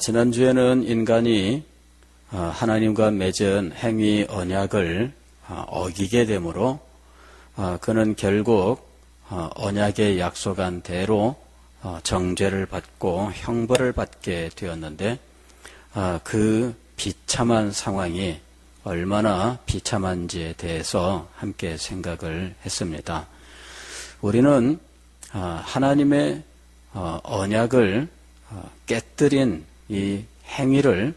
지난주에는 인간이 하나님과 맺은 행위 언약을 어기게 되므로 그는 결국 언약에 약속한 대로 정죄를 받고 형벌을 받게 되었는데 그 비참한 상황이 얼마나 비참한지에 대해서 함께 생각을 했습니다. 우리는 하나님의 언약을 깨뜨린 이 행위를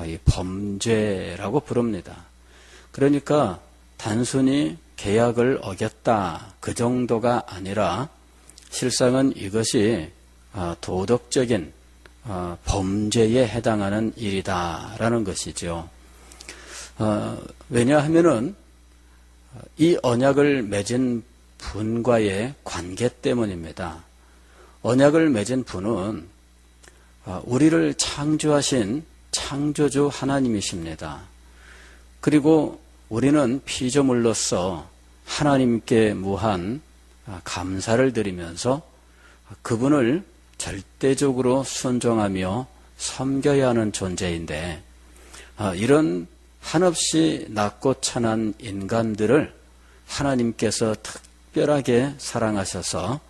이 범죄라고 부릅니다. 그러니까 단순히 계약을 어겼다 그 정도가 아니라 실상은 이것이 도덕적인 범죄에 해당하는 일이다라는 것이죠. 왜냐하면은 이 언약을 맺은 분과의 관계 때문입니다. 언약을 맺은 분은 우리를 창조하신 창조주 하나님이십니다. 그리고 우리는 피조물로서 하나님께 무한 감사를 드리면서 그분을 절대적으로 순종하며 섬겨야 하는 존재인데 이런 한없이 낮고 천한 인간들을 하나님께서 특별하게 사랑하셔서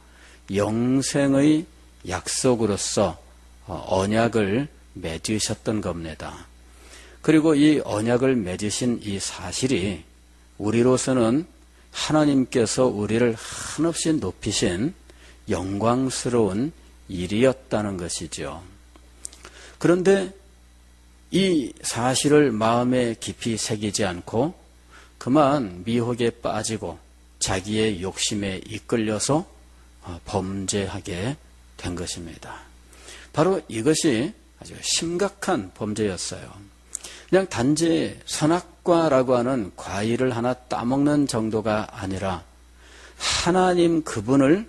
영생의 약속으로서 언약을 맺으셨던 겁니다. 그리고 이 언약을 맺으신 이 사실이 우리로서는 하나님께서 우리를 한없이 높이신 영광스러운 일이었다는 것이죠. 그런데 이 사실을 마음에 깊이 새기지 않고 그만 미혹에 빠지고 자기의 욕심에 이끌려서 범죄하게 된 것입니다. 바로 이것이 아주 심각한 범죄였어요. 그냥 단지 선악과라고 하는 과일을 하나 따먹는 정도가 아니라 하나님 그분을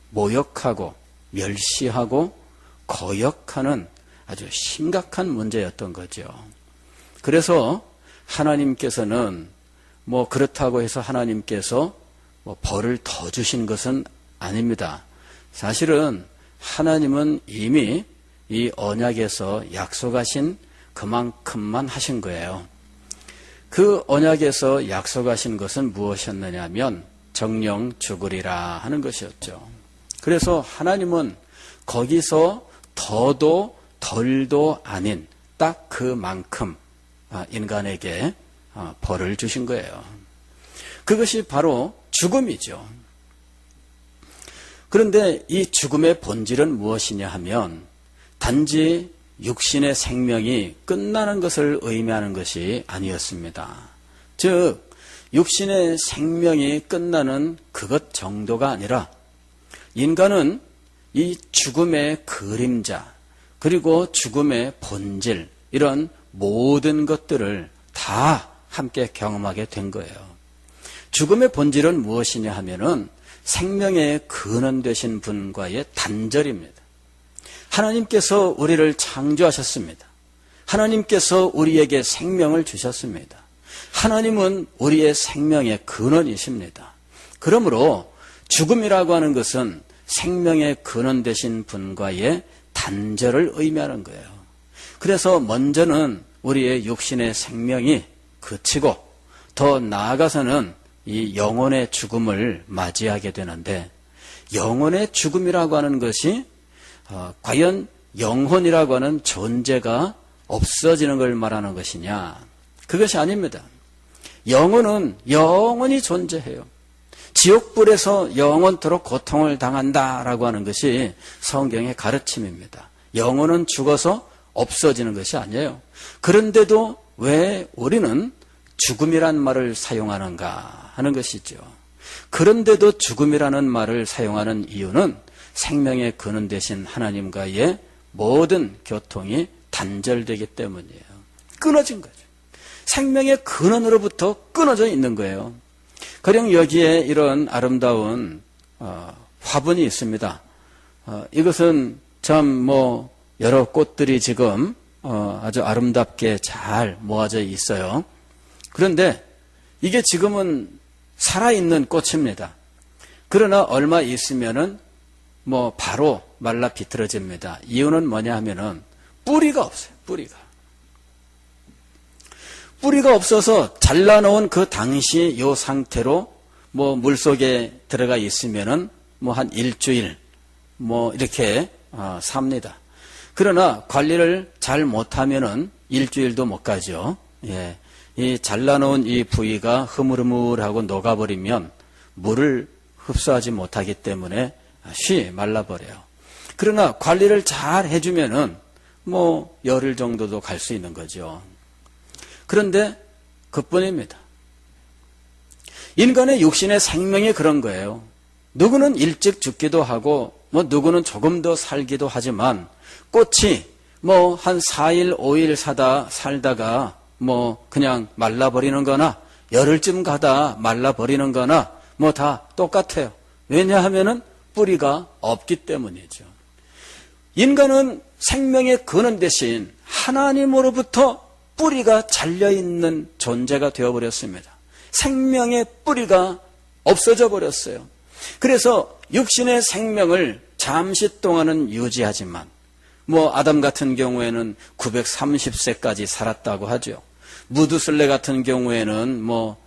모욕하고 멸시하고 거역하는 아주 심각한 문제였던 거죠. 그래서 하나님께서는 그렇다고 해서 하나님께서 벌을 더 주신 것은 아닙니다. 사실은 하나님은 이미 이 언약에서 약속하신 그만큼만 하신 거예요. 그 언약에서 약속하신 것은 무엇이었느냐 하면 정령 죽으리라 하는 것이었죠. 그래서 하나님은 거기서 더도 덜도 아닌 딱 그만큼 인간에게 벌을 주신 거예요. 그것이 바로 죽음이죠. 그런데 이 죽음의 본질은 무엇이냐 하면 단지 육신의 생명이 끝나는 것을 의미하는 것이 아니었습니다. 즉 육신의 생명이 끝나는 그것 정도가 아니라 인간은 이 죽음의 그림자 그리고 죽음의 본질 이런 모든 것들을 다 함께 경험하게 된 거예요. 죽음의 본질은 무엇이냐 하면은 생명의 근원 되신 분과의 단절입니다. 하나님께서 우리를 창조하셨습니다. 하나님께서 우리에게 생명을 주셨습니다. 하나님은 우리의 생명의 근원이십니다. 그러므로 죽음이라고 하는 것은 생명의 근원 되신 분과의 단절을 의미하는 거예요. 그래서 먼저는 우리의 육신의 생명이 그치고 더 나아가서는 이 영혼의 죽음을 맞이하게 되는데 영혼의 죽음이라고 하는 것이 과연 영혼이라고 하는 존재가 없어지는 걸 말하는 것이냐? 그것이 아닙니다. 영혼은 영원히 존재해요. 지옥불에서 영원토록 고통을 당한다라고 하는 것이 성경의 가르침입니다. 영혼은 죽어서 없어지는 것이 아니에요. 그런데도 왜 우리는 죽음이란 말을 사용하는가 하는 것이죠. 그런데도 죽음이라는 말을 사용하는 이유는 생명의 근원 되신 하나님과의 모든 교통이 단절되기 때문이에요. 끊어진 거죠. 생명의 근원으로부터 끊어져 있는 거예요. 가령 여기에 이런 아름다운 화분이 있습니다. 이것은 참 여러 꽃들이 지금 아주 아름답게 잘 모아져 있어요. 그런데 이게 지금은 살아있는 꽃입니다. 그러나 얼마 있으면은 바로 말라 비틀어집니다. 이유는 뭐냐 하면은 뿌리가 없어요. 뿌리가 없어서 잘라놓은 그 당시 요 상태로 뭐 물속에 들어가 있으면은 뭐 한 일주일 뭐 이렇게 삽니다. 그러나 관리를 잘 못하면은 일주일도 못 가죠. 예. 이 잘라놓은 이 부위가 흐물흐물하고 녹아버리면 물을 흡수하지 못하기 때문에 쉬 말라버려요. 그러나 관리를 잘 해주면은 뭐 열흘 정도도 갈 수 있는 거죠. 그런데 그뿐입니다. 인간의 육신의 생명이 그런 거예요. 누구는 일찍 죽기도 하고 뭐 누구는 조금 더 살기도 하지만 꽃이 뭐 한 4일 5일 살다가 뭐 그냥 말라버리는 거나 열흘쯤 가다 말라버리는 거나 뭐 다 똑같아요. 왜냐하면은 뿌리가 없기 때문이죠. 인간은 생명의 근원 대신 하나님으로부터 뿌리가 잘려있는 존재가 되어버렸습니다. 생명의 뿌리가 없어져 버렸어요. 그래서 육신의 생명을 잠시 동안은 유지하지만 뭐 아담 같은 경우에는 930세까지 살았다고 하죠. 무두슬레 같은 경우에는 뭐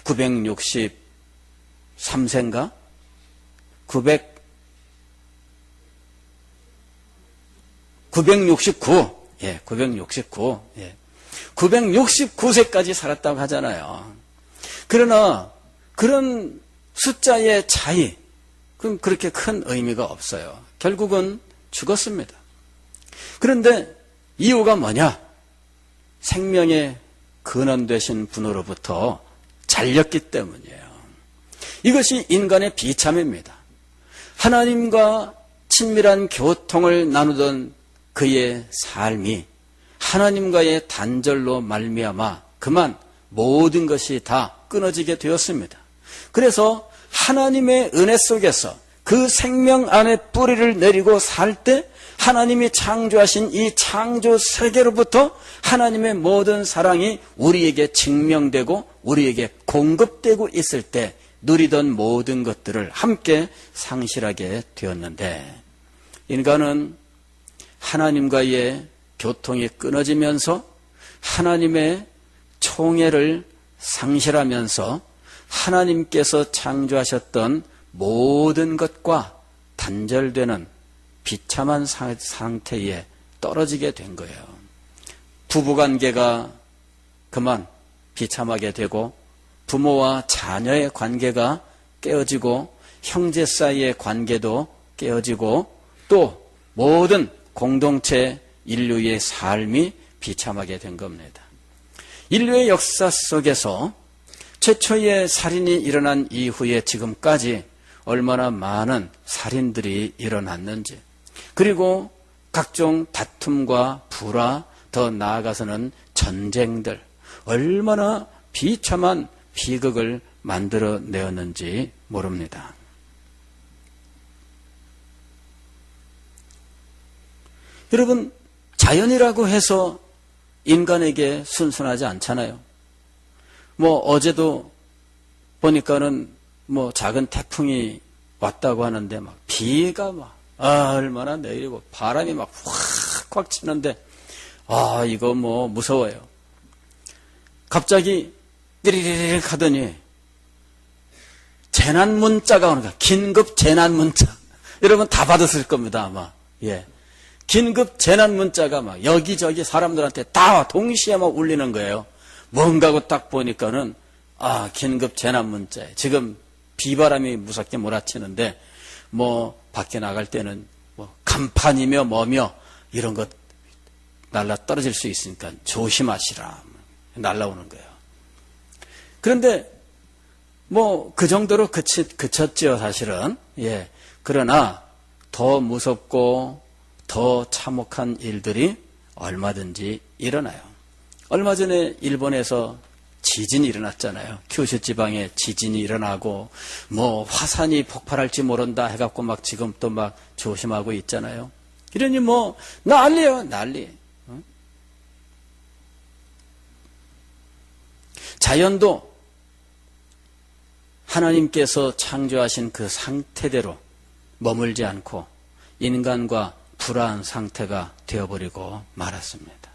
963세인가? 969. 예, 969. 예. 969세까지 살았다고 하잖아요. 그러나 그런 숫자의 차이, 그럼 그렇게 큰 의미가 없어요. 결국은 죽었습니다. 그런데 이유가 뭐냐? 생명의 근원 되신 분으로부터 잘렸기 때문이에요. 이것이 인간의 비참입니다. 하나님과 친밀한 교통을 나누던 그의 삶이 하나님과의 단절로 말미암아 그만 모든 것이 다 끊어지게 되었습니다. 그래서 하나님의 은혜 속에서 그 생명 안에 뿌리를 내리고 살 때 하나님이 창조하신 이 창조 세계로부터 하나님의 모든 사랑이 우리에게 증명되고 우리에게 공급되고 있을 때 누리던 모든 것들을 함께 상실하게 되었는데 인간은 하나님과의 교통이 끊어지면서 하나님의 총애를 상실하면서 하나님께서 창조하셨던 모든 것과 단절되는 비참한 상태에 떨어지게 된 거예요. 부부관계가 그만 비참하게 되고 부모와 자녀의 관계가 깨어지고 형제 사이의 관계도 깨어지고 또 모든 공동체 인류의 삶이 비참하게 된 겁니다. 인류의 역사 속에서 최초의 살인이 일어난 이후에 지금까지 얼마나 많은 살인들이 일어났는지, 그리고 각종 다툼과 불화, 더 나아가서는 전쟁들, 얼마나 비참한 비극을 만들어내었는지 모릅니다. 여러분, 자연이라고 해서 인간에게 순순하지 않잖아요. 뭐 어제도 보니까는 뭐 작은 태풍이 왔다고 하는데 막 비가 막 얼마나 내리고 바람이 막 확확 치는데 이거 뭐 무서워요. 갑자기 띠리리릭 하더니 재난 문자가 오는 거야. 긴급 재난 문자. 여러분 다 받았을 겁니다 아마. 예. 긴급 재난 문자가 막 여기저기 사람들한테 다 동시에 막 울리는 거예요. 뭔가고 딱 보니까는 긴급 재난 문자에 지금 비바람이 무섭게 몰아치는데 뭐 밖에 나갈 때는 뭐 간판이며 뭐며 이런 것 날라 떨어질 수 있으니까 조심하시라 날라오는 거예요. 그런데 뭐 그 정도로 그쳤죠 사실은. 예. 그러나 더 무섭고 더 참혹한 일들이 얼마든지 일어나요. 얼마 전에 일본에서 지진이 일어났잖아요. 큐슈 지방에 지진이 일어나고 뭐 화산이 폭발할지 모른다 해갖고 막 지금 또 막 조심하고 있잖아요. 이러니 뭐 난리예요, 난리. 자연도 하나님께서 창조하신 그 상태대로 머물지 않고 인간과 불안한 상태가 되어버리고 말았습니다.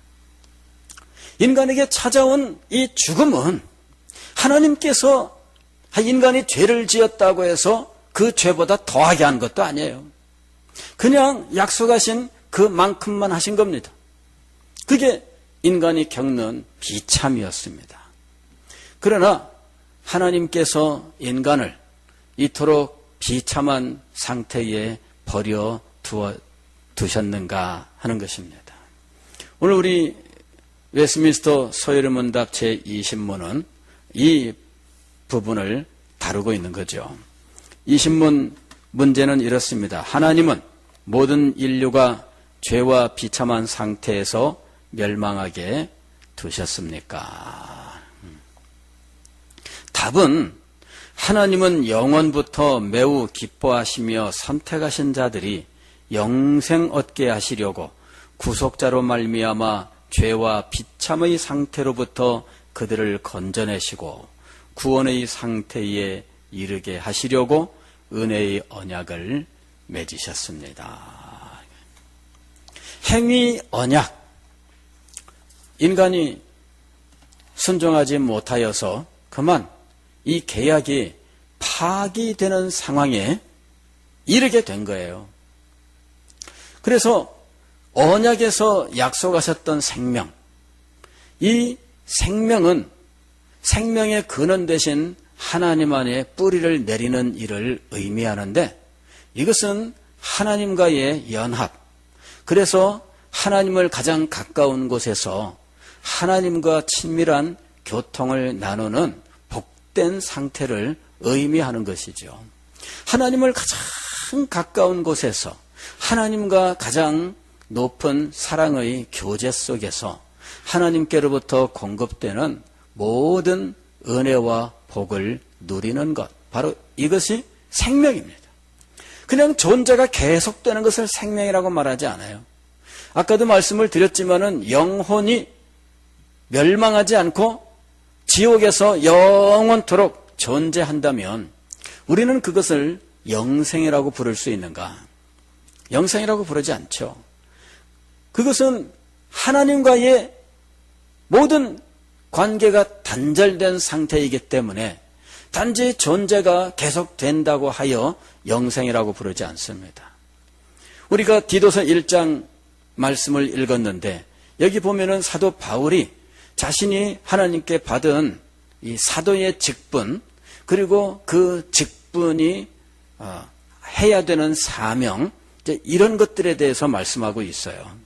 인간에게 찾아온 이 죽음은 하나님께서 인간이 죄를 지었다고 해서 그 죄보다 더하게 한 것도 아니에요. 그냥 약속하신 그만큼만 하신 겁니다. 그게 인간이 겪는 비참이었습니다. 그러나 하나님께서 인간을 이토록 비참한 상태에 버려 두셨는가 하는 것입니다. 오늘 우리 웨스트민스터 소요리문답 제20문은 이 부분을 다루고 있는 거죠. 이 신문 문제는 이렇습니다. 하나님은 모든 인류가 죄와 비참한 상태에서 멸망하게 두셨습니까? 답은 하나님은 영원부터 매우 기뻐하시며 선택하신 자들이 영생 얻게 하시려고 구속자로 말미암아 죄와 비참의 상태로부터 그들을 건져내시고 구원의 상태에 이르게 하시려고 은혜의 언약을 맺으셨습니다. 행위 언약. 인간이 순종하지 못하여서 그만 이 계약이 파기되는 상황에 이르게 된 거예요. 그래서 언약에서 약속하셨던 생명, 이 생명은 생명의 근원 대신 하나님 안에 뿌리를 내리는 일을 의미하는데 이것은 하나님과의 연합, 그래서 하나님을 가장 가까운 곳에서 하나님과 친밀한 교통을 나누는 복된 상태를 의미하는 것이죠. 하나님을 가장 가까운 곳에서 하나님과 가장 높은 사랑의 교제 속에서 하나님께로부터 공급되는 모든 은혜와 복을 누리는 것, 바로 이것이 생명입니다. 그냥 존재가 계속되는 것을 생명이라고 말하지 않아요. 아까도 말씀을 드렸지만은 영혼이 멸망하지 않고 지옥에서 영원토록 존재한다면 우리는 그것을 영생이라고 부를 수 있는가? 영생이라고 부르지 않죠. 그것은 하나님과의 모든 관계가 단절된 상태이기 때문에 단지 존재가 계속된다고 하여 영생이라고 부르지 않습니다. 우리가 디도서 1장 말씀을 읽었는데 여기 보면은 사도 바울이 자신이 하나님께 받은 이 사도의 직분, 그리고 그 직분이 해야 되는 사명, 이런 것들에 대해서 말씀하고 있어요.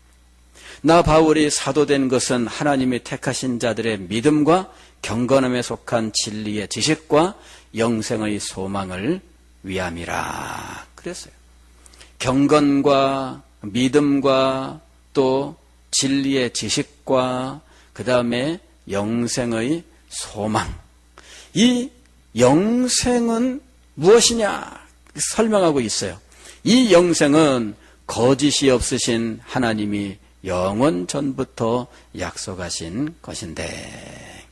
나 바울이 사도된 것은 하나님이 택하신 자들의 믿음과 경건함에 속한 진리의 지식과 영생의 소망을 위함이라 그랬어요. 경건과 믿음과 또 진리의 지식과 그 다음에 영생의 소망. 이 영생은 무엇이냐 설명하고 있어요. 이 영생은 거짓이 없으신 하나님이 영원 전부터 약속하신 것인데,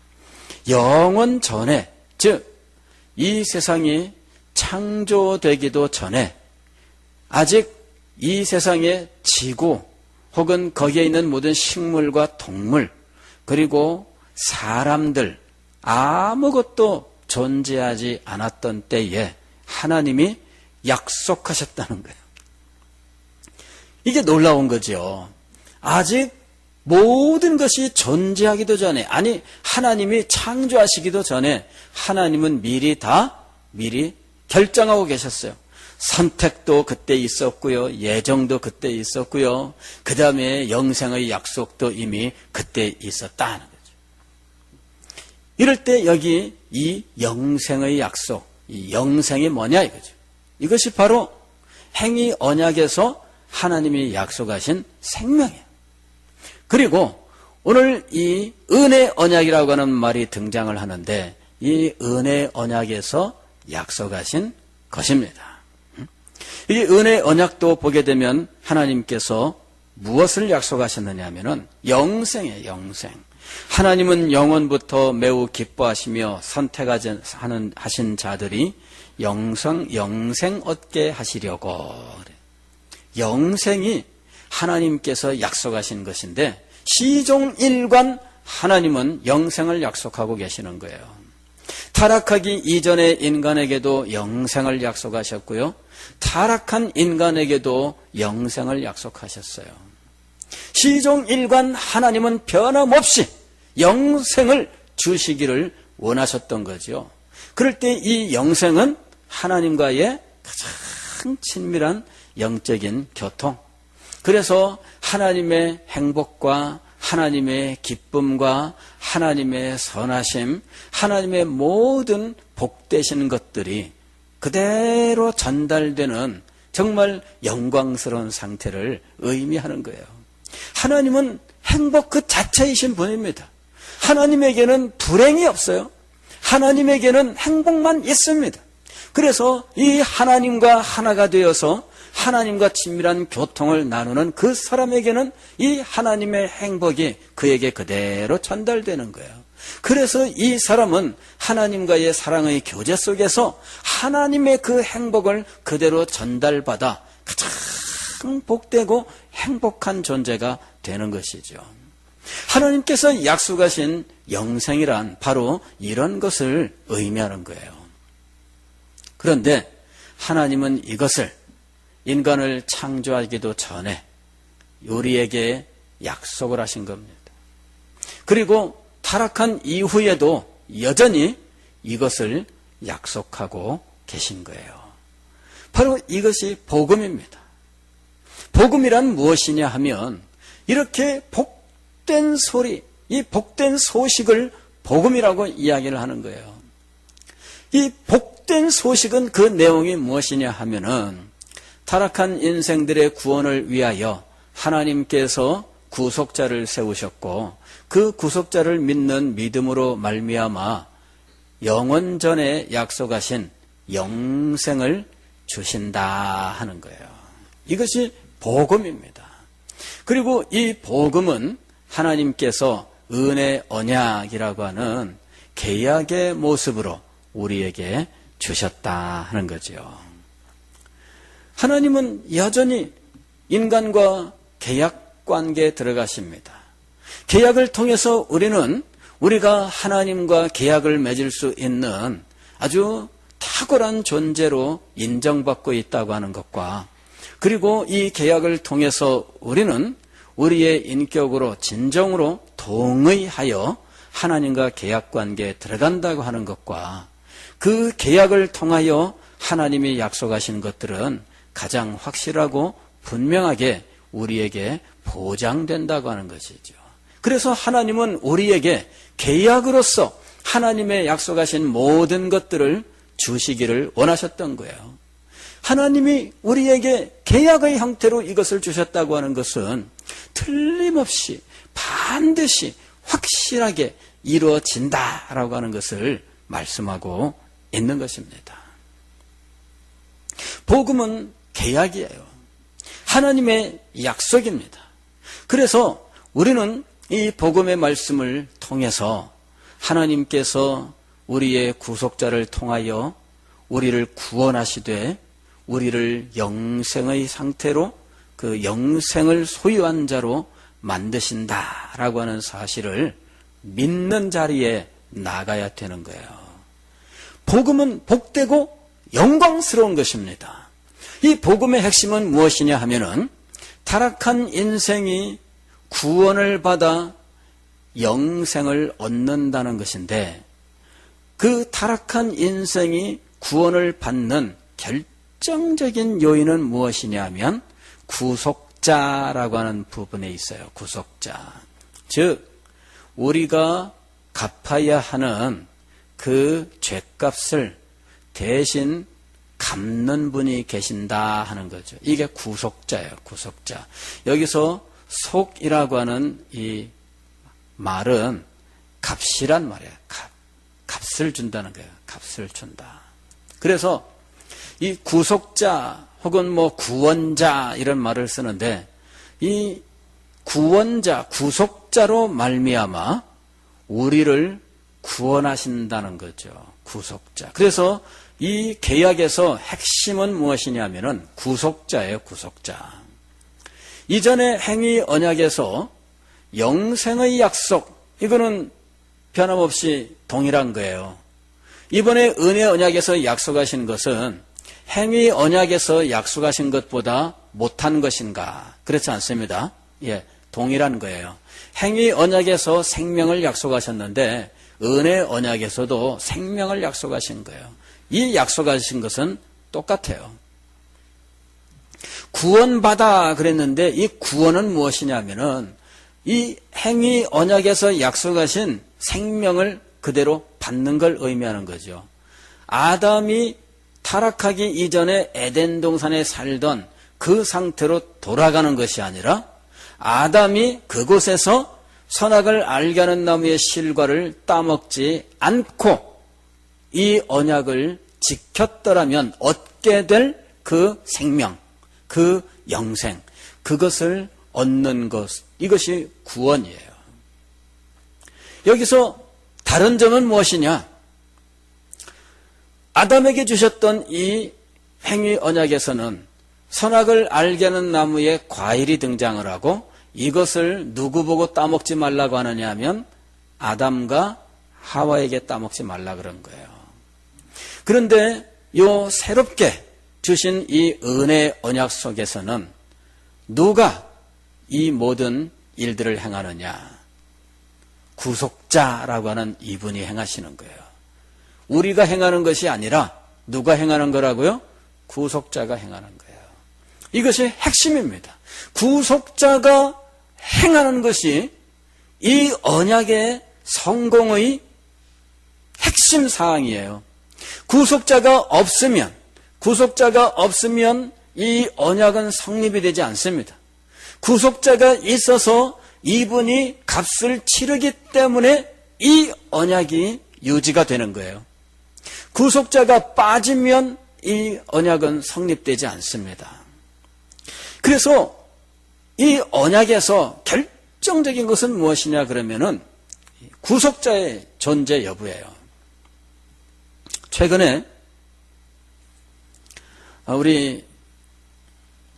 영원 전에, 즉 이 세상이 창조되기도 전에 아직 이 세상의 지구 혹은 거기에 있는 모든 식물과 동물 그리고 사람들 아무것도 존재하지 않았던 때에 하나님이 약속하셨다는 거예요. 이게 놀라운 거죠. 아직 모든 것이 존재하기도 전에, 아니 하나님이 창조하시기도 전에 하나님은 미리 결정하고 계셨어요. 선택도 그때 있었고요. 예정도 그때 있었고요. 그 다음에 영생의 약속도 이미 그때 있었다는 거죠. 이럴 때 여기 이 영생의 약속, 이 영생이 뭐냐 이거죠. 이것이 바로 행위 언약에서 하나님이 약속하신 생명이에요. 그리고 오늘 이 은혜 언약이라고 하는 말이 등장을 하는데 이 은혜 언약에서 약속하신 것입니다. 이 은혜 언약도 보게 되면 하나님께서 무엇을 약속하셨느냐 하면은 영생이에요, 영생. 하나님은 영원부터 매우 기뻐하시며 선택하신 자들이 영생 얻게 하시려고. 영생이 하나님께서 약속하신 것인데 시종일관 하나님은 영생을 약속하고 계시는 거예요. 타락하기 이전의 인간에게도 영생을 약속하셨고요. 타락한 인간에게도 영생을 약속하셨어요. 시종일관 하나님은 변함없이 영생을 주시기를 원하셨던 거죠. 그럴 때 이 영생은 하나님과의 가장 친밀한 영적인 교통. 그래서 하나님의 행복과 하나님의 기쁨과 하나님의 선하심, 하나님의 모든 복되신 것들이 그대로 전달되는 정말 영광스러운 상태를 의미하는 거예요. 하나님은 행복 그 자체이신 분입니다. 하나님에게는 불행이 없어요. 하나님에게는 행복만 있습니다. 그래서 이 하나님과 하나가 되어서 하나님과 친밀한 교통을 나누는 그 사람에게는 이 하나님의 행복이 그에게 그대로 전달되는 거예요. 그래서 이 사람은 하나님과의 사랑의 교제 속에서 하나님의 그 행복을 그대로 전달받아 가장 복되고 행복한 존재가 되는 것이죠. 하나님께서 약속하신 영생이란 바로 이런 것을 의미하는 거예요. 그런데 하나님은 이것을 인간을 창조하기도 전에 우리에게 약속을 하신 겁니다. 그리고 타락한 이후에도 여전히 이것을 약속하고 계신 거예요. 바로 이것이 복음입니다. 복음이란 무엇이냐 하면 이렇게 복된 소리, 이 복된 소식을 복음이라고 이야기를 하는 거예요. 이 복된 소식은 그 내용이 무엇이냐 하면은 타락한 인생들의 구원을 위하여 하나님께서 구속자를 세우셨고 그 구속자를 믿는 믿음으로 말미암아 영원전에 약속하신 영생을 주신다 하는 거예요. 이것이 복음입니다. 그리고 이 복음은 하나님께서 은혜 언약이라고 하는 계약의 모습으로 우리에게 주셨다 하는 거죠. 하나님은 여전히 인간과 계약 관계에 들어가십니다. 계약을 통해서 우리가 하나님과 계약을 맺을 수 있는 아주 탁월한 존재로 인정받고 있다고 하는 것과 그리고 이 계약을 통해서 우리는 우리의 인격으로 진정으로 동의하여 하나님과 계약 관계에 들어간다고 하는 것과 그 계약을 통하여 하나님이 약속하신 것들은 가장 확실하고 분명하게 우리에게 보장된다고 하는 것이죠. 그래서 하나님은 우리에게 계약으로서 하나님의 약속하신 모든 것들을 주시기를 원하셨던 거예요. 하나님이 우리에게 계약의 형태로 이것을 주셨다고 하는 것은 틀림없이 반드시 확실하게 이루어진다라고 하는 것을 말씀하고 있는 것입니다. 복음은 계약이에요. 하나님의 약속입니다. 그래서 우리는 이 복음의 말씀을 통해서 하나님께서 우리의 구속자를 통하여 우리를 구원하시되 우리를 영생의 상태로 그 영생을 소유한 자로 만드신다라고 하는 사실을 믿는 자리에 나가야 되는 거예요. 복음은 복되고 영광스러운 것입니다. 이 복음의 핵심은 무엇이냐 하면은 타락한 인생이 구원을 받아 영생을 얻는다는 것인데 그 타락한 인생이 구원을 받는 결정적인 요인은 무엇이냐 하면 구속자라고 하는 부분에 있어요. 구속자. 즉 우리가 갚아야 하는 그 죄값을 대신 갚는 분이 계신다 하는 거죠. 이게 구속자예요. 구속자. 여기서 속이라고 하는 이 말은 값이란 말이에요. 값을 준다는 거예요. 값을 준다. 그래서 이 구속자 혹은 뭐 구원자 이런 말을 쓰는데 이 구원자, 구속자로 말미암아 우리를 구원하신다는 거죠. 구속자. 그래서 이 계약에서 핵심은 무엇이냐면은 구속자예요. 구속자. 이전에 행위 언약에서 영생의 약속, 이거는 변함없이 동일한 거예요. 이번에 은혜 언약에서 약속하신 것은 행위 언약에서 약속하신 것보다 못한 것인가? 그렇지 않습니다. 예, 동일한 거예요. 행위 언약에서 생명을 약속하셨는데 은혜 언약에서도 생명을 약속하신 거예요. 이 약속하신 것은 똑같아요. 구원받아 그랬는데 이 구원은 무엇이냐면은 이 행위 언약에서 약속하신 생명을 그대로 받는 걸 의미하는 거죠. 아담이 타락하기 이전에 에덴 동산에 살던 그 상태로 돌아가는 것이 아니라 아담이 그곳에서 선악을 알게 하는 나무의 실과를 따먹지 않고 이 언약을 지켰더라면 얻게 될 그 생명, 그 영생, 그것을 얻는 것, 이것이 구원이에요. 여기서 다른 점은 무엇이냐? 아담에게 주셨던 이 행위 언약에서는 선악을 알게 하는 나무에 과일이 등장을 하고 이것을 누구 보고 따먹지 말라고 하느냐 하면 아담과 하와에게 따먹지 말라 그런 거예요. 그런데 요 새롭게 주신 이 은혜 언약 속에서는 누가 이 모든 일들을 행하느냐? 구속자라고 하는 이분이 행하시는 거예요. 우리가 행하는 것이 아니라 누가 행하는 거라고요? 구속자가 행하는 거예요. 이것이 핵심입니다. 구속자가 행하는 것이 이 언약의 성공의 핵심 사항이에요. 구속자가 없으면 이 언약은 성립이 되지 않습니다. 구속자가 있어서 이분이 값을 치르기 때문에 이 언약이 유지가 되는 거예요. 구속자가 빠지면 이 언약은 성립되지 않습니다. 그래서 이 언약에서 결정적인 것은 무엇이냐 그러면은 구속자의 존재 여부예요. 최근에 우리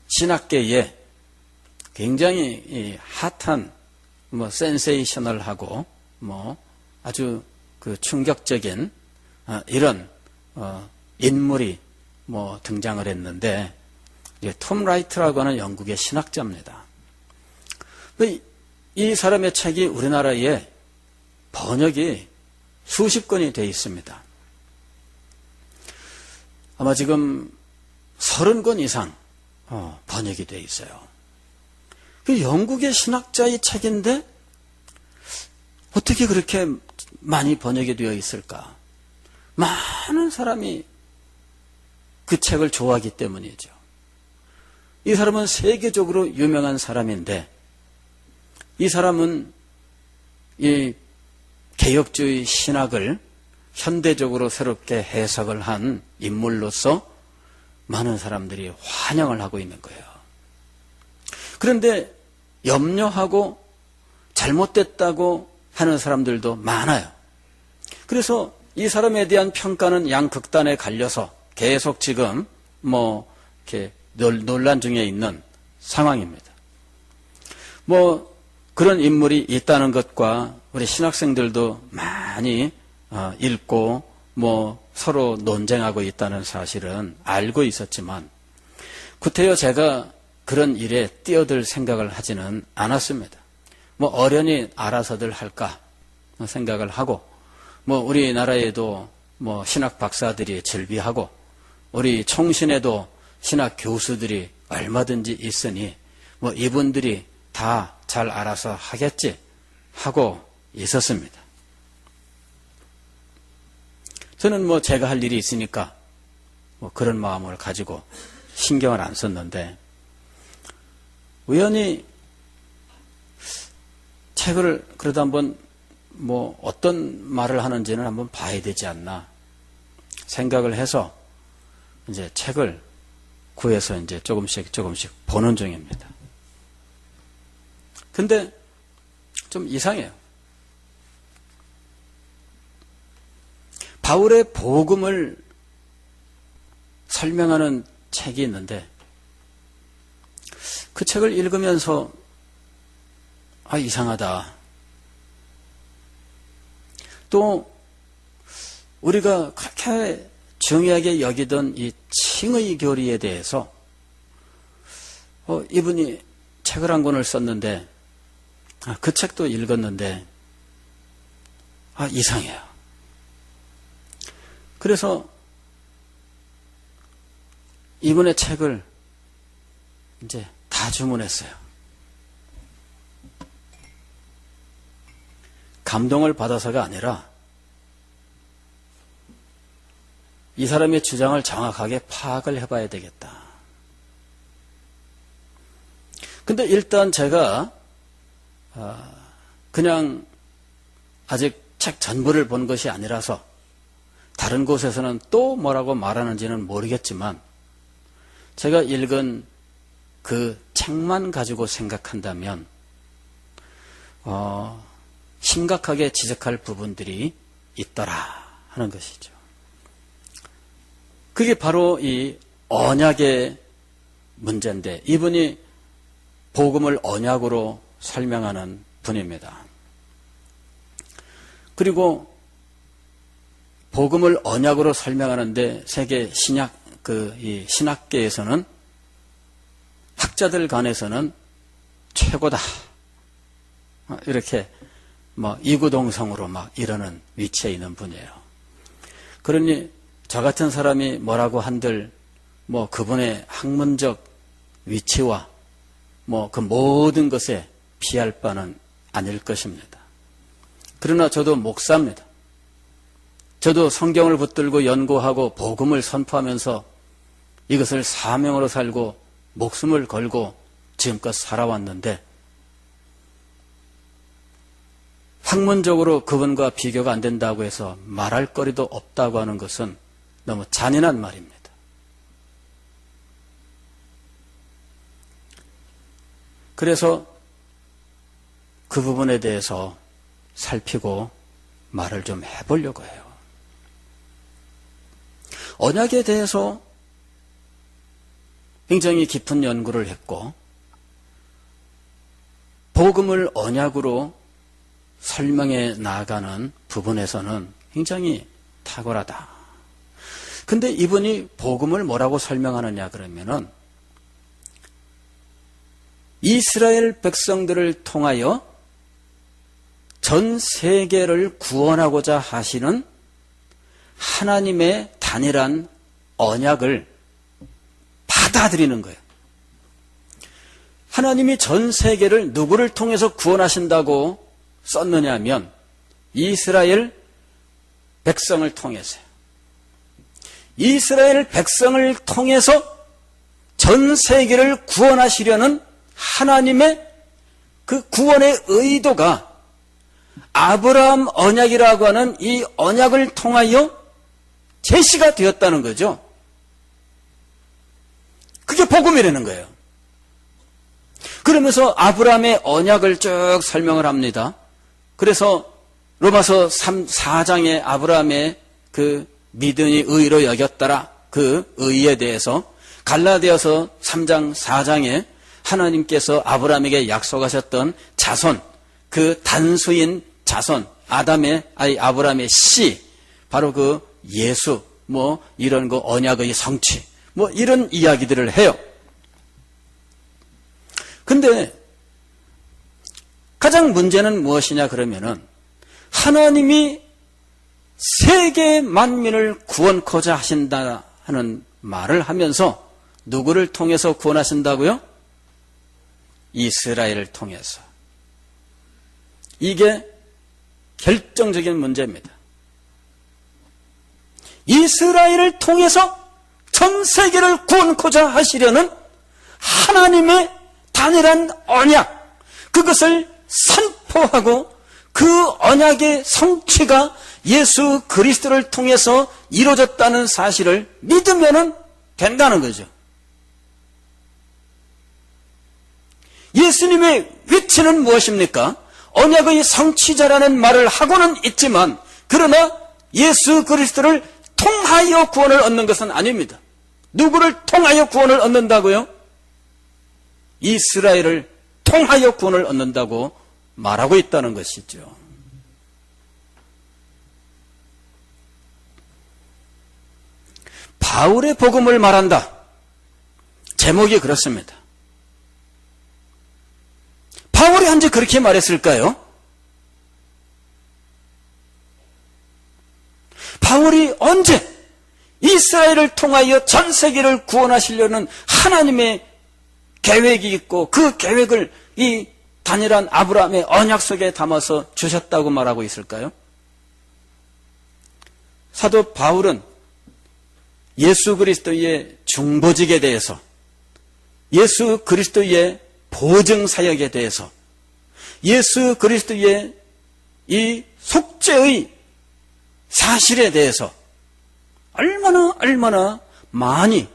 신학계에 굉장히 핫한 센세이셔널하고 아주 그 충격적인 이런 인물이 등장을 했는데 톰 라이트라고 하는 영국의 신학자입니다. 이 사람의 책이 우리나라에 번역이 수십 권이 되어 있습니다. 아마 지금 30권 이상 번역이 되어 있어요. 그 영국의 신학자의 책인데 어떻게 그렇게 많이 번역이 되어 있을까? 많은 사람이 그 책을 좋아하기 때문이죠. 이 사람은 세계적으로 유명한 사람인데 이 사람은 이 개혁주의 신학을 현대적으로 새롭게 해석을 한 인물로서 많은 사람들이 환영을 하고 있는 거예요. 그런데 염려하고 잘못됐다고 하는 사람들도 많아요. 그래서 이 사람에 대한 평가는 양극단에 갈려서 계속 지금 이렇게 논란 중에 있는 상황입니다. 그런 인물이 있다는 것과 우리 신학생들도 많이 읽고 서로 논쟁하고 있다는 사실은 알고 있었지만 구태여 제가 그런 일에 뛰어들 생각을 하지는 않았습니다. 어련히 알아서들 할까 생각을 하고 우리나라에도 신학 박사들이 즐비하고 우리 총신에도 신학 교수들이 얼마든지 있으니 이분들이 다 잘 알아서 하겠지 하고 있었습니다. 저는 제가 할 일이 있으니까 그런 마음을 가지고 신경을 안 썼는데 우연히 책을 그래도 한번 어떤 말을 하는지는 한번 봐야 되지 않나 생각을 해서 이제 책을 구해서 이제 조금씩 보는 중입니다. 근데 좀 이상해요. 바울의 복음을 설명하는 책이 있는데 그 책을 읽으면서 이상하다. 또 우리가 그렇게 중요하게 여기던 이 칭의 교리에 대해서 이분이 책을 한 권을 썼는데 그 책도 읽었는데 이상해요. 그래서 이분의 책을 이제 다 주문했어요. 감동을 받아서가 아니라 이 사람의 주장을 정확하게 파악을 해봐야 되겠다. 근데 일단 제가 그냥 아직 책 전부를 본 것이 아니라서 다른 곳에서는 또 뭐라고 말하는지는 모르겠지만 제가 읽은 그 책만 가지고 생각한다면 심각하게 지적할 부분들이 있더라 하는 것이죠. 그게 바로 이 언약의 문제인데 이분이 복음을 언약으로 설명하는 분입니다. 그리고 복음을 언약으로 설명하는데 세계 이 신학계에서는 학자들 간에서는 최고다. 이렇게 이구동성으로 이러는 위치에 있는 분이에요. 그러니 저 같은 사람이 뭐라고 한들 그분의 학문적 위치와 그 모든 것에 피할 바는 아닐 것입니다. 그러나 저도 목사입니다. 저도 성경을 붙들고 연구하고 복음을 선포하면서 이것을 사명으로 살고 목숨을 걸고 지금껏 살아왔는데 학문적으로 그분과 비교가 안 된다고 해서 말할 거리도 없다고 하는 것은 너무 잔인한 말입니다. 그래서 그 부분에 대해서 살피고 말을 좀 해보려고 해요. 언약에 대해서 굉장히 깊은 연구를 했고 복음을 언약으로 설명해 나가는 부분에서는 굉장히 탁월하다. 근데 이분이 복음을 뭐라고 설명하느냐 그러면은 이스라엘 백성들을 통하여 전 세계를 구원하고자 하시는 하나님의 단일한 언약을 받아들이는 거예요. 하나님이 전 세계를 누구를 통해서 구원하신다고 썼느냐 하면 이스라엘 백성을 통해서요. 이스라엘 백성을 통해서 전 세계를 구원하시려는 하나님의 그 구원의 의도가 아브라함 언약이라고 하는 이 언약을 통하여 제시가 되었다는 거죠. 그게 복음이라는 거예요. 그러면서 아브라함의 언약을 쭉 설명을 합니다. 그래서 로마서 4장에 아브라함의 그 믿음이 의로 여겼더라 그 의에 대해서 갈라디아서 3장 4장에 하나님께서 아브라함에게 약속하셨던 자손, 그 단수인 자손, 아브라함의 씨, 바로 그 예수, 이런 거 언약의 성취, 이런 이야기들을 해요. 근데 가장 문제는 무엇이냐 그러면은 하나님이 세계 만민을 구원코자 하신다 하는 말을 하면서 누구를 통해서 구원하신다고요? 이스라엘을 통해서. 이게 결정적인 문제입니다. 이스라엘을 통해서 전 세계를 구원코자 하시려는 하나님의 단일한 언약, 그것을 선포하고 그 언약의 성취가 예수 그리스도를 통해서 이루어졌다는 사실을 믿으면 된다는 거죠. 예수님의 위치는 무엇입니까? 언약의 성취자라는 말을 하고는 있지만 그러나 예수 그리스도를 통하여 구원을 얻는 것은 아닙니다. 누구를 통하여 구원을 얻는다고요? 이스라엘을 통하여 구원을 얻는다고 말하고 있다는 것이죠. 바울의 복음을 말한다. 제목이 그렇습니다. 바울이 언제 그렇게 말했을까요? 바울이 언제 이스라엘을 통하여 전 세계를 구원하시려는 하나님의 계획이 있고 그 계획을 이 단일한 아브라함의 언약 속에 담아서 주셨다고 말하고 있을까요? 사도 바울은 예수 그리스도의 중보직에 대해서, 예수 그리스도의 보증 사역에 대해서, 예수 그리스도의 이 속죄의 사실에 대해서 얼마나 많이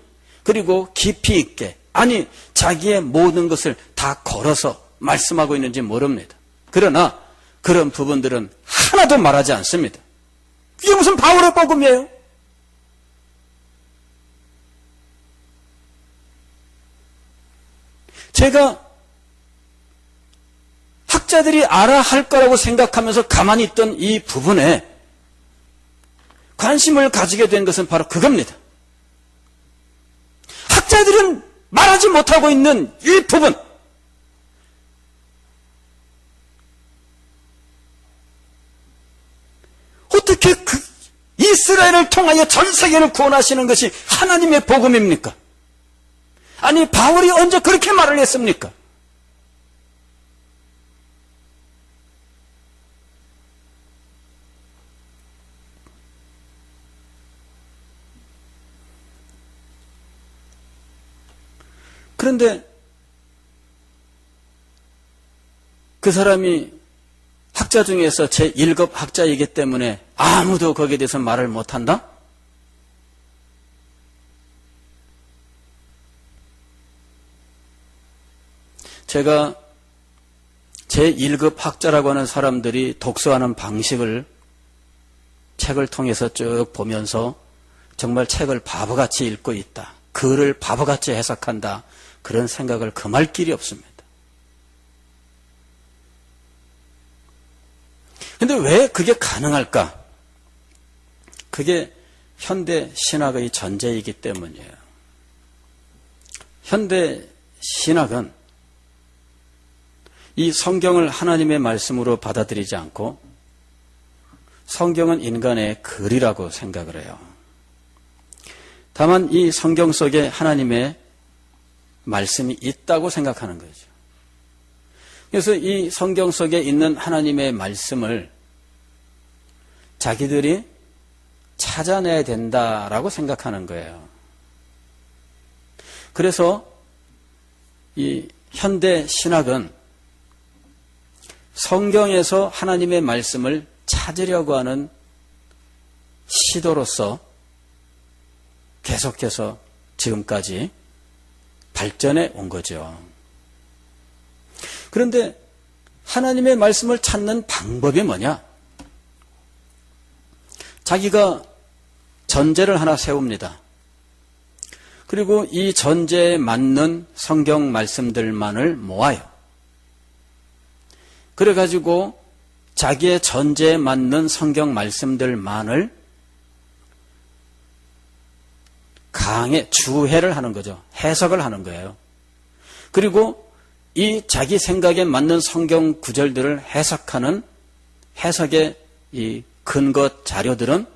그리고 깊이 있게, 아니 자기의 모든 것을 다 걸어서 말씀하고 있는지 모릅니다. 그러나 그런 부분들은 하나도 말하지 않습니다. 이게 무슨 바울의 복음이에요? 제가 학자들이 알아야 할 거라고 생각하면서 가만히 있던 이 부분에 관심을 가지게 된 것은 바로 그겁니다. 학자들은 말하지 못하고 있는 이 부분, 어떻게 이스라엘을 통하여 전 세계를 구원하시는 것이 하나님의 복음입니까? 아니 바울이 언제 그렇게 말을 했습니까? 그런데 그 사람이 학자 중에서 제1급 학자이기 때문에 아무도 거기에 대해서 말을 못한다? 제가 제1급 학자라고 하는 사람들이 독서하는 방식을 책을 통해서 쭉 보면서 정말 책을 바보같이 읽고 있다. 글을 바보같이 해석한다. 그런 생각을 금할 길이 없습니다. 근데 왜 그게 가능할까? 그게 현대 신학의 전제이기 때문이에요. 현대 신학은 이 성경을 하나님의 말씀으로 받아들이지 않고 성경은 인간의 글이라고 생각을 해요. 다만 이 성경 속에 하나님의 말씀이 있다고 생각하는 거죠. 그래서 이 성경 속에 있는 하나님의 말씀을 자기들이 찾아내야 된다라고 생각하는 거예요. 그래서 이 현대 신학은 성경에서 하나님의 말씀을 찾으려고 하는 시도로서 계속해서 지금까지 발전해 온 거죠. 그런데 하나님의 말씀을 찾는 방법이 뭐냐? 자기가 전제를 하나 세웁니다. 그리고 이 전제에 맞는 성경 말씀들만을 모아요. 그래가지고 자기의 전제에 맞는 성경 말씀들만을 강해, 주해를 하는 거죠. 해석을 하는 거예요. 그리고 이 자기 생각에 맞는 성경 구절들을 해석하는 해석의 이 근거 자료들은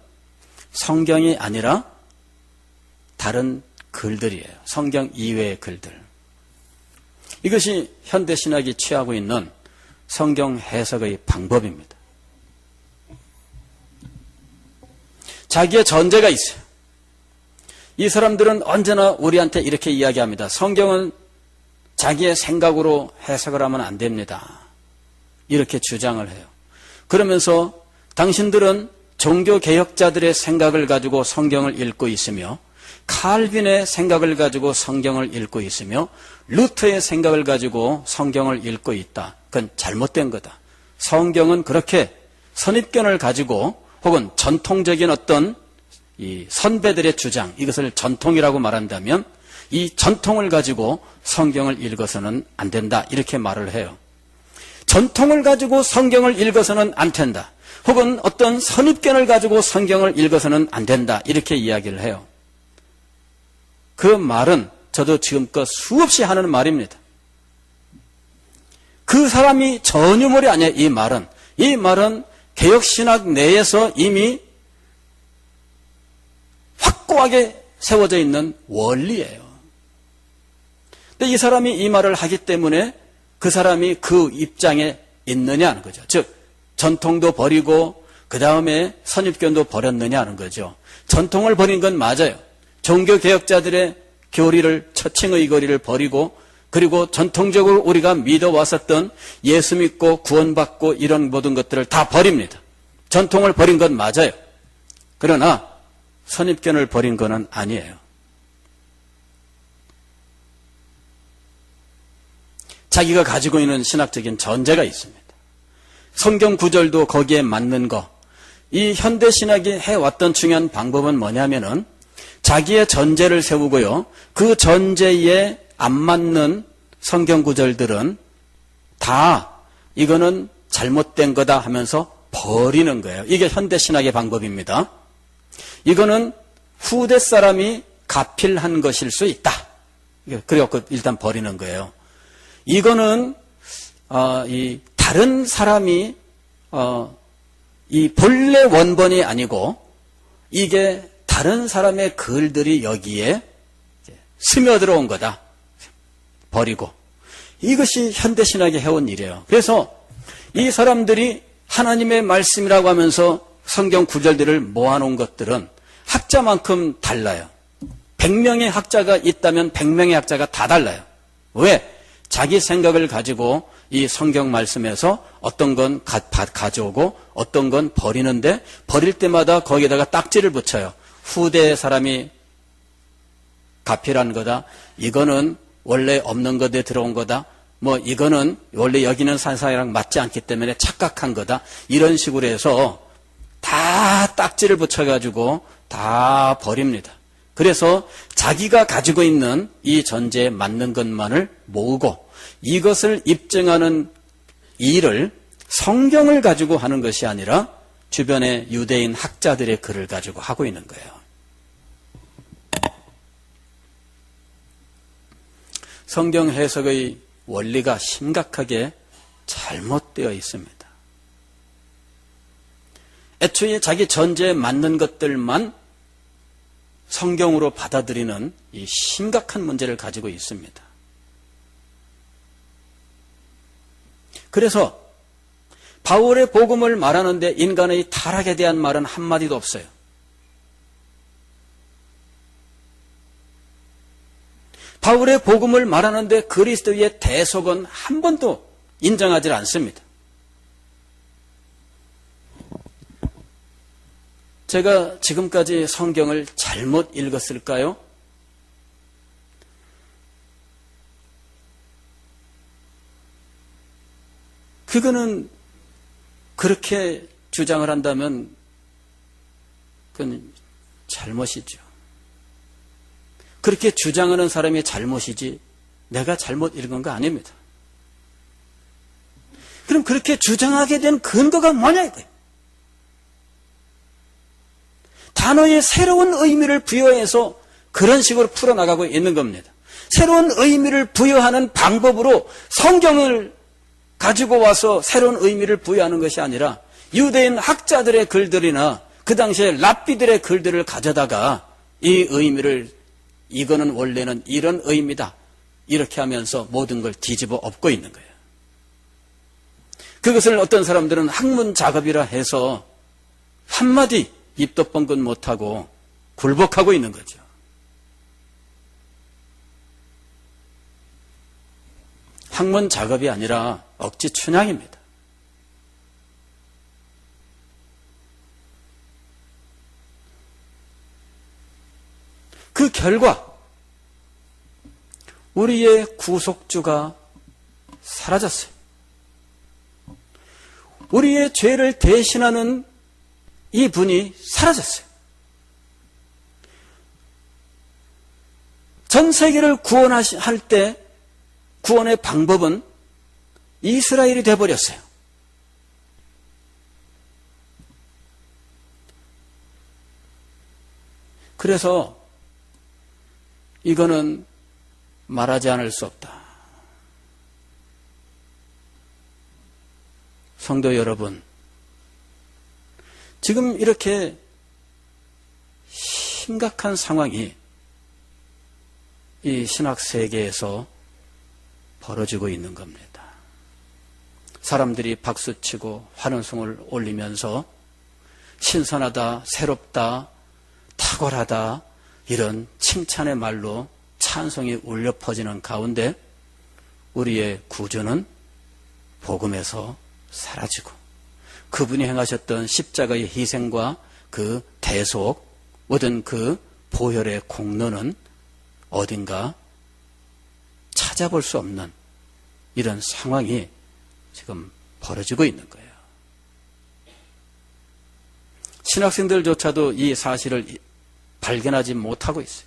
성경이 아니라 다른 글들이에요. 성경 이외의 글들. 이것이 현대신학이 취하고 있는 성경 해석의 방법입니다. 자기의 전제가 있어요. 이 사람들은 언제나 우리한테 이렇게 이야기합니다. 성경은 자기의 생각으로 해석을 하면 안 됩니다. 이렇게 주장을 해요. 그러면서 당신들은 종교개혁자들의 생각을 가지고 성경을 읽고 있으며 칼빈의 생각을 가지고 성경을 읽고 있으며 루터의 생각을 가지고 성경을 읽고 있다. 그건 잘못된 거다. 성경은 그렇게 선입견을 가지고 혹은 전통적인 어떤 이 선배들의 주장, 이것을 전통이라고 말한다면 이 전통을 가지고 성경을 읽어서는 안 된다. 이렇게 말을 해요. 전통을 가지고 성경을 읽어서는 안 된다. 혹은 어떤 선입견을 가지고 성경을 읽어서는 안 된다. 이렇게 이야기를 해요. 그 말은 저도 지금껏 수없이 하는 말입니다. 그 사람이 전유물이 아니에요. 이 말은 개혁신학 내에서 이미 확고하게 세워져 있는 원리예요. 근데 이 사람이 이 말을 하기 때문에 그 사람이 그 입장에 있느냐 하는 거죠. 즉 전통도 버리고 그 다음에 선입견도 버렸느냐 하는 거죠. 전통을 버린 건 맞아요. 종교개혁자들의 교리를, 처칭의 교리를 버리고, 그리고 전통적으로 우리가 믿어왔었던 예수 믿고 구원받고 이런 모든 것들을 다 버립니다. 전통을 버린 건 맞아요. 그러나 선입견을 버린 건 아니에요. 자기가 가지고 있는 신학적인 전제가 있습니다. 성경 구절도 거기에 맞는 거. 이 현대신학이 해왔던 중요한 방법은 뭐냐면은 자기의 전제를 세우고요. 그 전제에 안 맞는 성경 구절들은 다 이거는 잘못된 거다 하면서 버리는 거예요. 이게 현대신학의 방법입니다. 이거는 후대 사람이 가필한 것일 수 있다. 그래갖고 일단 버리는 거예요. 이거는 이 다른 사람이 이 본래 원본이 아니고 이게 다른 사람의 글들이 여기에 스며들어온 거다. 버리고. 이것이 현대신학이 해온 일이에요. 그래서 이 사람들이 하나님의 말씀이라고 하면서 성경 구절들을 모아놓은 것들은 학자만큼 달라요. 100명의 학자가 있다면 100명의 학자가 다 달라요. 왜? 자기 생각을 가지고 이 성경 말씀에서 어떤 건 가져오고 어떤 건 버리는데 버릴 때마다 거기에다가 딱지를 붙여요. 후대 사람이 가필한 거다. 이거는 원래 없는 것에 들어온 거다. 뭐 이거는 원래 여기는 산사이랑 맞지 않기 때문에 착각한 거다. 이런 식으로 해서 다 딱지를 붙여가지고 다 버립니다. 그래서 자기가 가지고 있는 이 전제에 맞는 것만을 모으고 이것을 입증하는 일을 성경을 가지고 하는 것이 아니라 주변의 유대인 학자들의 글을 가지고 하고 있는 거예요. 성경 해석의 원리가 심각하게 잘못되어 있습니다. 애초에 자기 전제에 맞는 것들만 성경으로 받아들이는 이 심각한 문제를 가지고 있습니다. 그래서 바울의 복음을 말하는데 인간의 타락에 대한 말은 한마디도 없어요. 바울의 복음을 말하는데 그리스도의 대속은 한 번도 인정하지 않습니다. 제가 지금까지 성경을 잘못 읽었을까요? 그거는 그렇게 주장을 한다면 그건 잘못이죠. 그렇게 주장하는 사람이 잘못이지 내가 잘못 읽은 거 아닙니다. 그럼 그렇게 주장하게 된 근거가 뭐냐 이거예요. 단어에 새로운 의미를 부여해서 그런 식으로 풀어나가고 있는 겁니다. 새로운 의미를 부여하는 방법으로 성경을 가지고 와서 새로운 의미를 부여하는 것이 아니라 유대인 학자들의 글들이나 그 당시에 랍비들의 글들을 가져다가 이 의미를 이거는 원래는 이런 의미다 이렇게 하면서 모든 걸 뒤집어 엎고 있는 거예요. 그것을 어떤 사람들은 학문 작업이라 해서 한마디 입도 뻥긋 못하고 굴복하고 있는 거죠. 학문 작업이 아니라 억지 춘향입니다. 그 결과 우리의 구속주가 사라졌어요. 우리의 죄를 대신하는 이 분이 사라졌어요. 전 세계를 구원할 때 구원의 방법은 이스라엘이 되어버렸어요. 그래서 이거는 말하지 않을 수 없다. 성도 여러분, 지금 이렇게 심각한 상황이 이 신학 세계에서 벌어지고 있는 겁니다. 사람들이 박수치고 환호성을 올리면서 신선하다, 새롭다, 탁월하다 이런 칭찬의 말로 찬송이 울려 퍼지는 가운데 우리의 구주는 복음에서 사라지고 그분이 행하셨던 십자가의 희생과 그 대속, 얻은 그 보혈의 공로는 어딘가 찾아볼 수 없는 이런 상황이 지금 벌어지고 있는 거예요. 신학생들조차도 이 사실을 발견하지 못하고 있어요.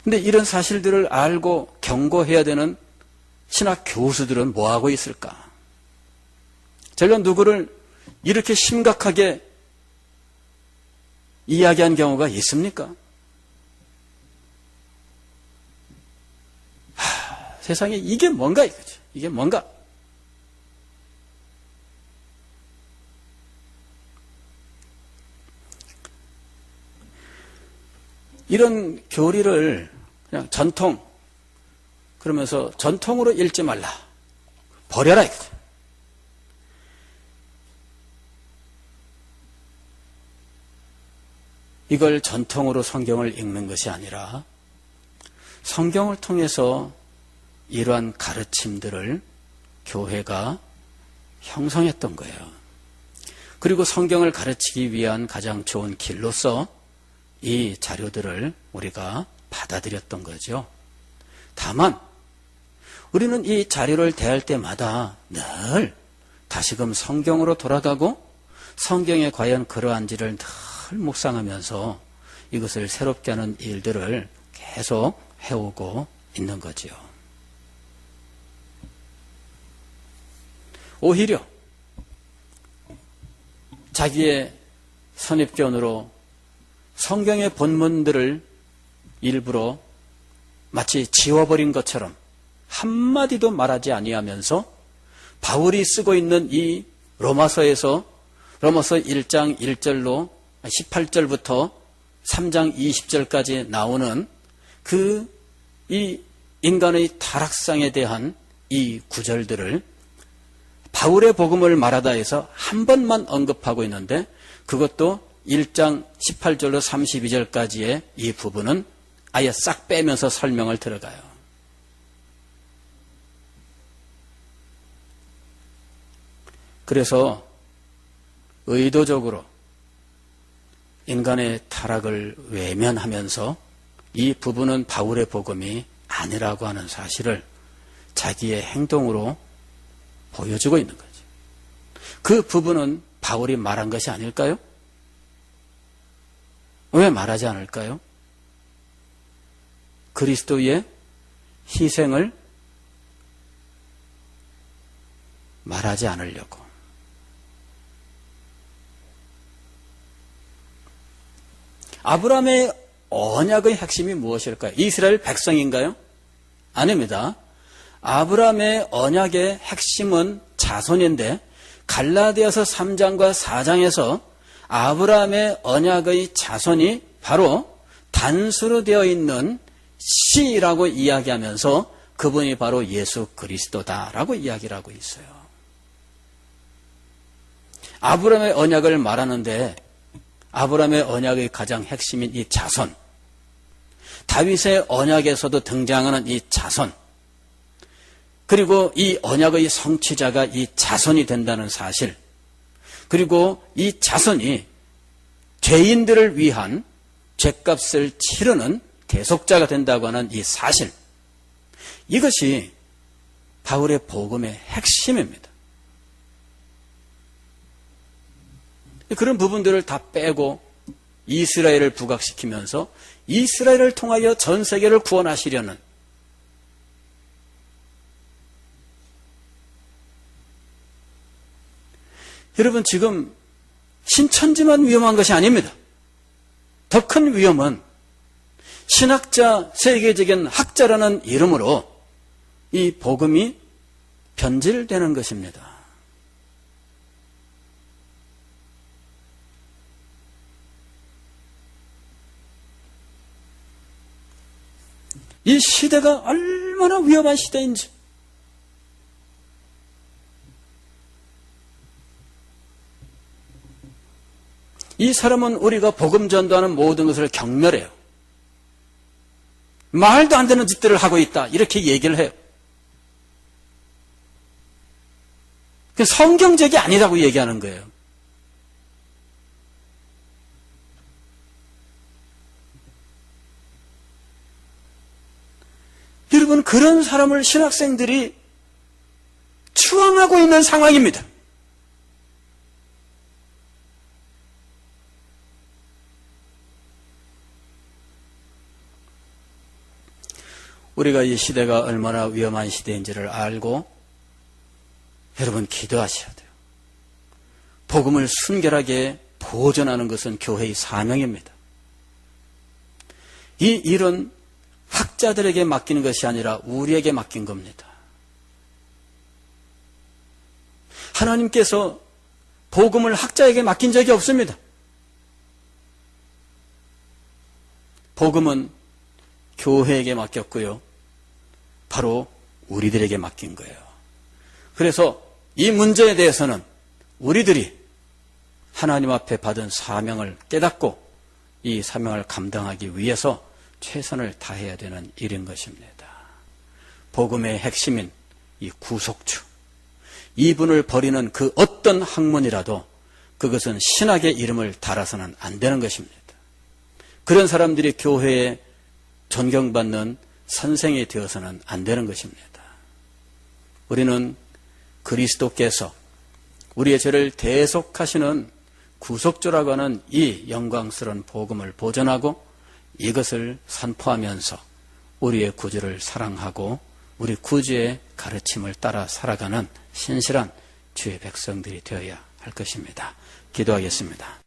근데 이런 사실들을 알고 경고해야 되는 신학 교수들은 뭐하고 있을까? 제가 누구를 이렇게 심각하게 이야기한 경우가 있습니까? 세상에 이게 뭔가 이거죠. 이게 뭔가. 이런 교리를 그냥 전통, 그러면서 전통으로 읽지 말라. 버려라 이거죠. 이걸 전통으로 성경을 읽는 것이 아니라 성경을 통해서 이러한 가르침들을 교회가 형성했던 거예요. 그리고 성경을 가르치기 위한 가장 좋은 길로서 이 자료들을 우리가 받아들였던 거죠. 다만 우리는 이 자료를 대할 때마다 늘 다시금 성경으로 돌아가고 성경에 과연 그러한지를 늘 묵상하면서 이것을 새롭게 하는 일들을 계속 해오고 있는 거지요. 오히려 자기의 선입견으로 성경의 본문들을 일부러 마치 지워버린 것처럼 한마디도 말하지 아니하면서 바울이 쓰고 있는 이 로마서에서 로마서 1장 1절로 18절부터 3장 20절까지 나오는 이 인간의 타락상에 대한 이 구절들을 바울의 복음을 말하다 해서 한 번만 언급하고 있는데 그것도 1장 18절로 32절까지의 이 부분은 아예 싹 빼면서 설명을 들어가요. 그래서 의도적으로 인간의 타락을 외면하면서 이 부분은 바울의 복음이 아니라고 하는 사실을 자기의 행동으로 보여주고 있는 거죠. 그 부분은 바울이 말한 것이 아닐까요? 왜 말하지 않을까요? 그리스도의 희생을 말하지 않으려고. 아브라함의 언약의 핵심이 무엇일까요? 이스라엘 백성인가요? 아닙니다. 아브라함의 언약의 핵심은 자손인데 갈라디아서 3장과 4장에서 아브라함의 언약의 자손이 바로 단수로 되어 있는 씨라고 이야기하면서 그분이 바로 예수 그리스도다라고 이야기를 하고 있어요. 아브라함의 언약을 말하는데 아브라함의 언약의 가장 핵심인 이 자손, 다윗의 언약에서도 등장하는 이 자손, 그리고 이 언약의 성취자가 이 자손이 된다는 사실, 그리고 이 자손이 죄인들을 위한 죄값을 치르는 대속자가 된다고 하는 이 사실, 이것이 바울의 복음의 핵심입니다. 그런 부분들을 다 빼고 이스라엘을 부각시키면서 이스라엘을 통하여 전 세계를 구원하시려는, 여러분 지금 신천지만 위험한 것이 아닙니다. 더 큰 위험은 신학자, 세계적인 학자라는 이름으로 이 복음이 변질되는 것입니다. 이 시대가 얼마나 위험한 시대인지, 이 사람은 우리가 복음 전도하는 모든 것을 경멸해요. 말도 안 되는 짓들을 하고 있다, 이렇게 얘기를 해요. 성경적이 아니라고 얘기하는 거예요. 여러분, 그런 사람을 신학생들이 추앙하고 있는 상황입니다. 우리가 이 시대가 얼마나 위험한 시대인지를 알고 여러분 기도하셔야 돼요. 복음을 순결하게 보존하는 것은 교회의 사명입니다. 이 일은 학자들에게 맡기는 것이 아니라 우리에게 맡긴 겁니다. 하나님께서 복음을 학자에게 맡긴 적이 없습니다. 복음은 교회에게 맡겼고요. 바로 우리들에게 맡긴 거예요. 그래서 이 문제에 대해서는 우리들이 하나님 앞에 받은 사명을 깨닫고 이 사명을 감당하기 위해서 최선을 다해야 되는 일인 것입니다. 복음의 핵심인 이 구속주, 이분을 버리는 그 어떤 학문이라도 그것은 신학의 이름을 달아서는 안 되는 것입니다. 그런 사람들이 교회에 존경받는 선생이 되어서는 안 되는 것입니다. 우리는 그리스도께서 우리의 죄를 대속하시는 구속주라고 하는 이 영광스러운 복음을 보존하고 이것을 선포하면서 우리의 구주를 사랑하고 우리 구주의 가르침을 따라 살아가는 신실한 주의 백성들이 되어야 할 것입니다. 기도하겠습니다.